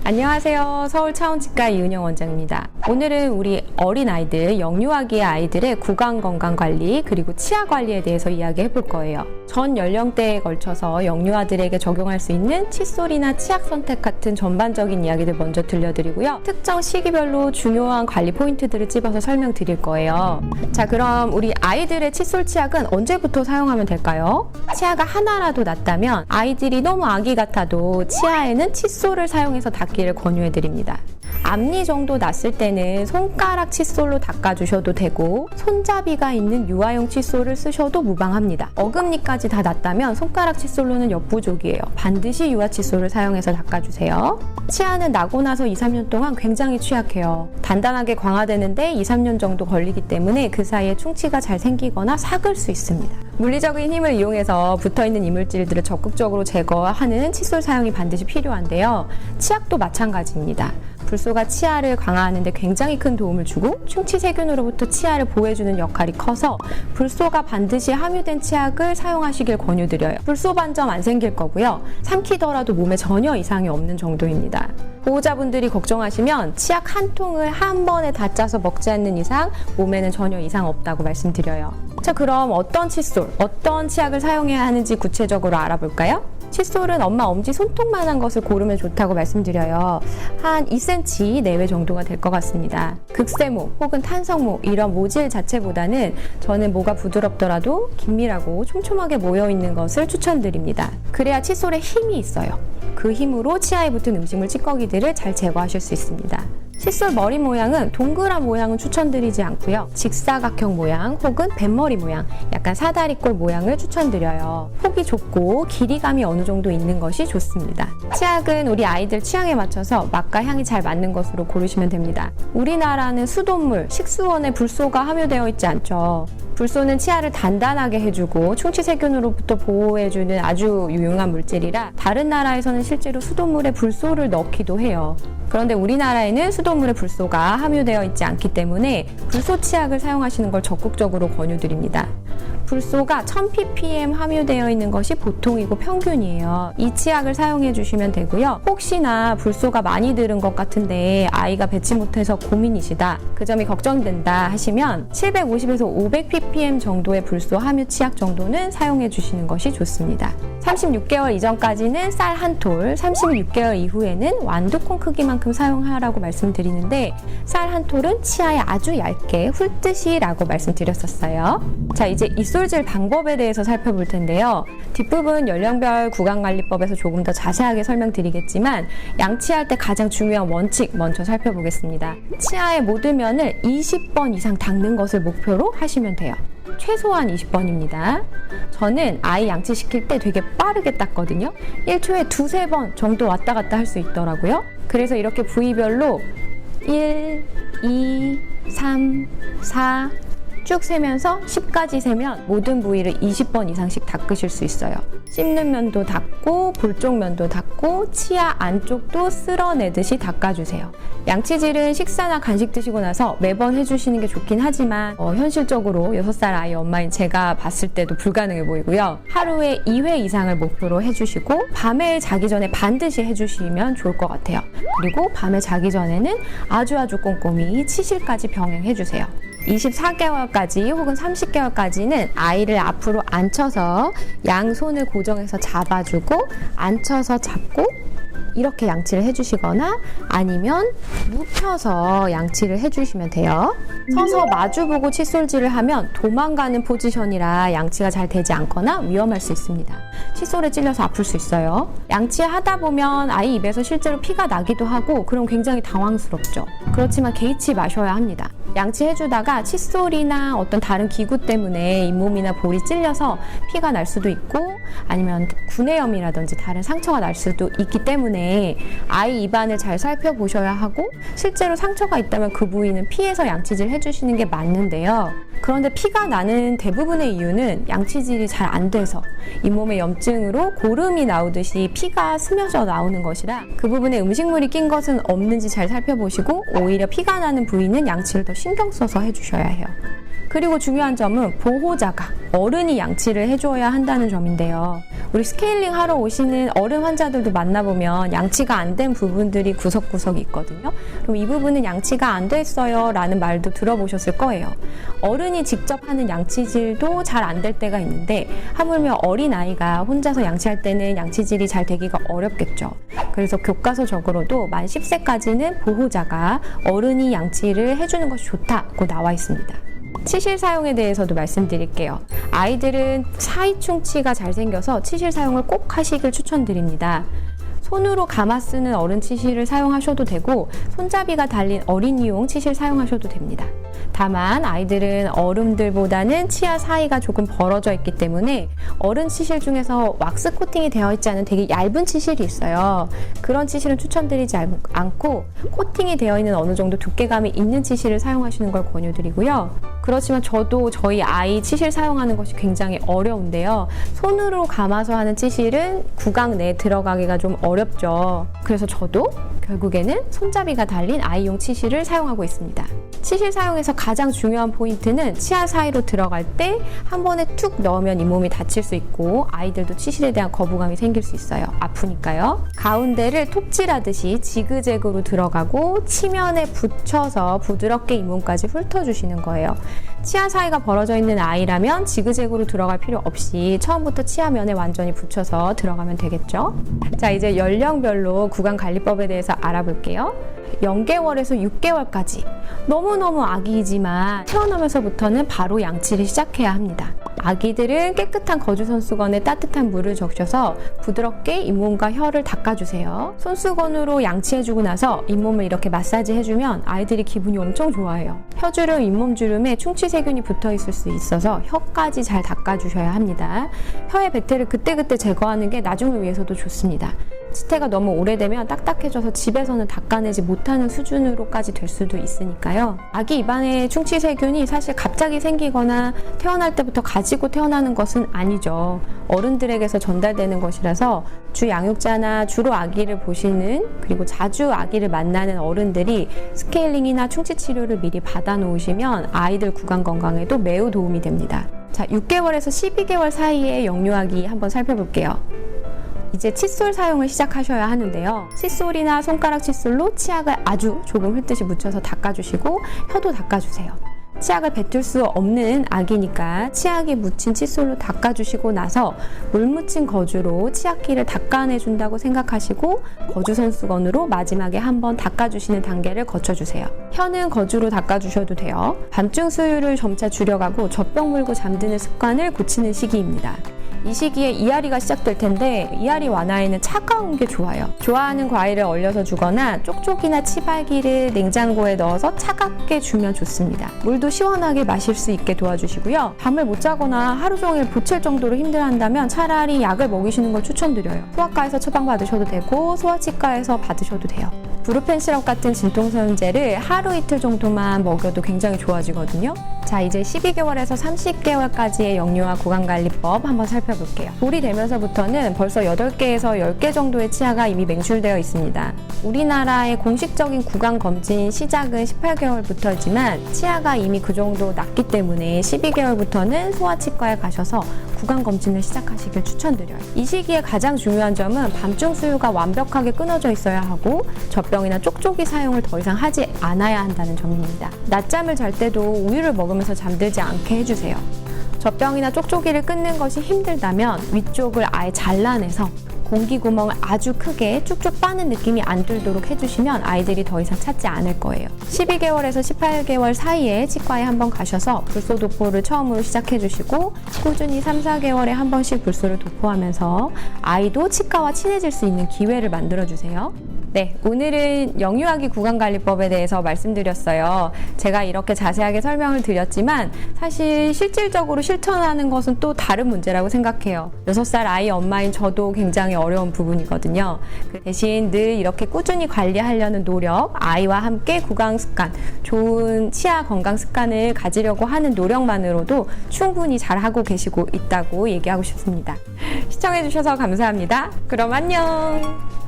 안녕하세요. 서울차원치과 이은영 원장입니다. 오늘은 우리 어린아이들, 영유아기의 아이들의 구강건강관리 그리고 치아관리에 대해서 이야기해 볼 거예요. 전 연령대에 걸쳐서 영유아들에게 적용할 수 있는 칫솔이나 치약 선택 같은 전반적인 이야기들 먼저 들려드리고요. 특정 시기별로 중요한 관리 포인트들을 찝어서 설명드릴 거예요. 자, 그럼 우리 아이들의 칫솔 치약은 언제부터 사용하면 될까요? 치아가 하나라도 났다면 아이들이 너무 아기 같아도 치아에는 칫솔을 사용해서 닦기를 권유해드립니다. 앞니 정도 났을 때는 손가락 칫솔로 닦아주셔도 되고 손잡이가 있는 유아용 칫솔을 쓰셔도 무방합니다. 어금니까지 다 났다면 손가락 칫솔로는 역부족이에요. 반드시 유아 칫솔을 사용해서 닦아주세요. 치아는 나고 나서 2-3년 동안 굉장히 취약해요. 단단하게 강화되는데 2-3년 정도 걸리기 때문에 그 사이에 충치가 잘 생기거나 삭을 수 있습니다. 물리적인 힘을 이용해서 붙어있는 이물질들을 적극적으로 제거하는 칫솔 사용이 반드시 필요한데요. 치약도 마찬가지입니다. 불소가 치아를 강화하는 데 굉장히 큰 도움을 주고 충치 세균으로부터 치아를 보호해주는 역할이 커서 불소가 반드시 함유된 치약을 사용하시길 권유드려요. 불소 반점 안 생길 거고요. 삼키더라도 몸에 전혀 이상이 없는 정도입니다. 보호자분들이 걱정하시면 치약 한 통을 한 번에 다 짜서 먹지 않는 이상 몸에는 전혀 이상 없다고 말씀드려요. 자, 그럼 어떤 칫솔, 어떤 치약을 사용해야 하는지 구체적으로 알아볼까요? 칫솔은 엄마 엄지 손톱만한 것을 고르면 좋다고 말씀드려요. 한 2cm 내외 정도가 될 것 같습니다. 극세모 혹은 탄성모 이런 모질 자체보다는 저는 모가 부드럽더라도 긴밀하고 촘촘하게 모여있는 것을 추천드립니다. 그래야 칫솔에 힘이 있어요. 그 힘으로 치아에 붙은 음식물 찌꺼기들을 잘 제거하실 수 있습니다. 칫솔 머리 모양은 동그란 모양은 추천드리지 않고요. 직사각형 모양 혹은 뱃머리 모양, 약간 사다리꼴 모양을 추천드려요. 폭이 좁고 길이감이 어느 정도 있는 것이 좋습니다. 치약은 우리 아이들 취향에 맞춰서 맛과 향이 잘 맞는 것으로 고르시면 됩니다. 우리나라는 수돗물, 식수원에 불소가 함유되어 있지 않죠. 불소는 치아를 단단하게 해주고 충치세균으로부터 보호해주는 아주 유용한 물질이라 다른 나라에서는 실제로 수돗물에 불소를 넣기도 해요. 그런데 우리나라에는 수돗물에 불소가 함유되어 있지 않기 때문에 불소 치약을 사용하시는 걸 적극적으로 권유드립니다. 불소가 1000ppm 함유되어 있는 것이 보통이고 평균이에요. 이 치약을 사용해 주시면 되고요. 혹시나 불소가 많이 들은 것 같은데 아이가 배치 못해서 고민이시다, 그 점이 걱정된다 하시면 750에서 500ppm 정도의 불소 함유 치약 정도는 사용해 주시는 것이 좋습니다. 36개월 이전까지는 쌀 한 톨, 36개월 이후에는 완두콩 크기만큼 사용하라고 말씀드리는데 쌀 한 톨은 치아에 아주 얇게 훑듯이 라고 말씀드렸었어요. 자, 이제 입술질 방법에 대해서 살펴볼 텐데요. 뒷부분 연령별 구강관리법에서 조금 더 자세하게 설명드리겠지만 양치할 때 가장 중요한 원칙 먼저 살펴보겠습니다. 치아의 모든 면을 20번 이상 닦는 것을 목표로 하시면 돼요. 최소한 20번입니다. 저는 아이 양치시킬 때 되게 빠르게 닦거든요. 1초에 2-3번 정도 왔다 갔다 할 수 있더라고요. 그래서 이렇게 부위별로 1, 2, 3, 4 쭉 세면서 10까지 세면 모든 부위를 20번 이상씩 닦으실 수 있어요. 씹는 면도 닦고 볼 쪽 면도 닦고 치아 안쪽도 쓸어내듯이 닦아주세요. 양치질은 식사나 간식 드시고 나서 매번 해주시는 게 좋긴 하지만 현실적으로 6살 아이 엄마인 제가 봤을 때도 불가능해 보이고요. 하루에 2회 이상을 목표로 해주시고 밤에 자기 전에 반드시 해주시면 좋을 것 같아요. 그리고 밤에 자기 전에는 아주 꼼꼼히 치실까지 병행해주세요. 24개월까지 혹은 30개월까지는 아이를 앞으로 앉혀서 양손을 고정해서 잡아주고 앉혀서 잡고 이렇게 양치를 해주시거나 아니면 눕혀서 양치를 해주시면 돼요. 서서 마주보고 칫솔질을 하면 도망가는 포지션이라 양치가 잘 되지 않거나 위험할 수 있습니다. 칫솔에 찔려서 아플 수 있어요. 양치하다 보면 아이 입에서 실제로 피가 나기도 하고 그럼 굉장히 당황스럽죠. 그렇지만 개의치 마셔야 합니다. 양치해주다가 칫솔이나 어떤 다른 기구 때문에 잇몸이나 볼이 찔려서 피가 날 수도 있고 아니면 구내염이라든지 다른 상처가 날 수도 있기 때문에 아이 입안을 잘 살펴보셔야 하고 실제로 상처가 있다면 그 부위는 피해서 양치질 해주시는 게 맞는데요. 그런데 피가 나는 대부분의 이유는 양치질이 잘 안 돼서 잇몸의 염증으로 고름이 나오듯이 피가 스며져 나오는 것이라 그 부분에 음식물이 낀 것은 없는지 잘 살펴보시고 오히려 피가 나는 부위는 양치를 더 신경 써서 해주셔야 해요. 그리고 중요한 점은 보호자가 어른이 양치를 해줘야 한다는 점인데요. 우리 스케일링 하러 오시는 어른 환자들도 만나보면 양치가 안 된 부분들이 구석구석 있거든요. 그럼 이 부분은 양치가 안 됐어요 라는 말도 들어보셨을 거예요. 어른이 직접 하는 양치질도 잘 안 될 때가 있는데 하물며 어린아이가 혼자서 양치할 때는 양치질이 잘 되기가 어렵겠죠. 그래서 교과서적으로도 만 10세까지는 보호자가 어른이 양치를 해주는 것이 좋다고 나와 있습니다. 치실 사용에 대해서도 말씀드릴게요. 아이들은 사이충치가 잘 생겨서 치실 사용을 꼭 하시길 추천드립니다. 손으로 감아 쓰는 어른 치실을 사용하셔도 되고 손잡이가 달린 어린이용 치실 사용하셔도 됩니다. 다만 아이들은 어른들보다는 치아 사이가 조금 벌어져 있기 때문에 어른 치실 중에서 왁스 코팅이 되어 있지 않은 되게 얇은 치실이 있어요. 그런 치실은 추천드리지 않고 코팅이 되어 있는 어느 정도 두께감이 있는 치실을 사용하시는 걸 권유드리고요. 그렇지만 저도 저희 아이 치실 사용하는 것이 굉장히 어려운데요. 손으로 감아서 하는 치실은 구강 내에 들어가기가 좀 어렵죠. 그래서 저도 결국에는 손잡이가 달린 아이용 치실을 사용하고 있습니다. 치실 사용에서 가장 중요한 포인트는 치아 사이로 들어갈 때 한 번에 툭 넣으면 잇몸이 다칠 수 있고 아이들도 치실에 대한 거부감이 생길 수 있어요. 아프니까요. 가운데를 톱질하듯이 지그재그로 들어가고 치면에 붙여서 부드럽게 잇몸까지 훑어주시는 거예요. 치아 사이가 벌어져 있는 아이라면 지그재그로 들어갈 필요 없이 처음부터 치아면에 완전히 붙여서 들어가면 되겠죠. 자, 이제 연령별로 구강관리법에 대해서 알아볼게요. 0개월에서 6개월까지 너무너무 아기이지만 태어나면서부터는 바로 양치를 시작해야 합니다. 아기들은 깨끗한 거주손수건에 따뜻한 물을 적셔서 부드럽게 잇몸과 혀를 닦아주세요. 손수건으로 양치해주고 나서 잇몸을 이렇게 마사지해주면 아이들이 기분이 엄청 좋아해요. 혀주름, 잇몸주름에 충치세균이 붙어있을 수 있어서 혀까지 잘 닦아주셔야 합니다. 혀의 배태를 그때그때 제거하는 게 나중을 위해서도 좋습니다. 치태가 너무 오래되면 딱딱해져서 집에서는 닦아내지 못하는 수준으로까지 될 수도 있으니까요. 아기 입안에 충치세균이 사실 갑자기 생기거나 태어날 때부터 가지고 태어나는 것은 아니죠. 어른들에게서 전달되는 것이라서 주 양육자나 주로 아기를 보시는 그리고 자주 아기를 만나는 어른들이 스케일링이나 충치 치료를 미리 받아 놓으시면 아이들 구강 건강에도 매우 도움이 됩니다. 자, 6개월에서 12개월 사이에 영유아기 한번 살펴볼게요. 이제 칫솔 사용을 시작하셔야 하는데요. 칫솔이나 손가락 칫솔로 치약을 아주 조금 흘듯이 묻혀서 닦아주시고 혀도 닦아주세요. 치약을 뱉을 수 없는 아기니까 치약이 묻힌 칫솔로 닦아주시고 나서 물 묻힌 거주로 치약기를 닦아내준다고 생각하시고 거주손수건으로 마지막에 한번 닦아주시는 단계를 거쳐주세요. 혀는 거주로 닦아주셔도 돼요. 밤중 수유를 점차 줄여가고 젖병 물고 잠드는 습관을 고치는 시기입니다. 이 시기에 이앓이가 시작될 텐데 이앓이 완화에는 차가운 게 좋아요. 좋아하는 과일을 얼려서 주거나 쪽쪽이나 치발기를 냉장고에 넣어서 차갑게 주면 좋습니다. 물도 시원하게 마실 수 있게 도와주시고요. 밤을 못 자거나 하루 종일 보챌 정도로 힘들어한다면 차라리 약을 먹이시는 걸 추천드려요. 소아과에서 처방받으셔도 되고 소아치과에서 받으셔도 돼요. 브루펜 시럽 같은 진통소염제를 하루 이틀 정도만 먹여도 굉장히 좋아지거든요. 자, 이제 12개월에서 30개월까지의 영유아 구강관리법 한번 살펴볼게요. 돌이 되면서부터는 벌써 8개에서 10개 정도의 치아가 이미 맹출되어 있습니다. 우리나라의 공식적인 구강검진 시작은 18개월부터지만 치아가 이미 그 정도 났기 때문에 12개월부터는 소아치과에 가셔서 구강검진을 시작하시길 추천드려요. 이 시기에 가장 중요한 점은 밤중 수유가 완벽하게 끊어져 있어야 하고 젖병이나 쪽쪽이 사용을 더 이상 하지 않아야 한다는 점입니다. 낮잠을 잘 때도 우유를 먹으면서 잠들지 않게 해주세요. 젖병이나 쪽쪽이를 끊는 것이 힘들다면 위쪽을 아예 잘라내서 공기 구멍을 아주 크게 쭉쭉 빠는 느낌이 안 들도록 해주시면 아이들이 더 이상 찾지 않을 거예요. 12개월에서 18개월 사이에 치과에 한번 가셔서 불소 도포를 처음으로 시작해주시고 꾸준히 3, 4개월에 한 번씩 불소를 도포하면서 아이도 치과와 친해질 수 있는 기회를 만들어주세요. 네, 오늘은 영유아기 구강관리법에 대해서 말씀드렸어요. 제가 이렇게 자세하게 설명을 드렸지만 사실 실질적으로 실천하는 것은 또 다른 문제라고 생각해요. 6살 아이 엄마인 저도 굉장히 어려운 부분이거든요. 그 대신 늘 이렇게 꾸준히 관리하려는 노력, 아이와 함께 구강 습관, 좋은 치아 건강 습관을 가지려고 하는 노력만으로도 충분히 잘하고 계시고 있다고 얘기하고 싶습니다. 시청해주셔서 감사합니다. 그럼 안녕!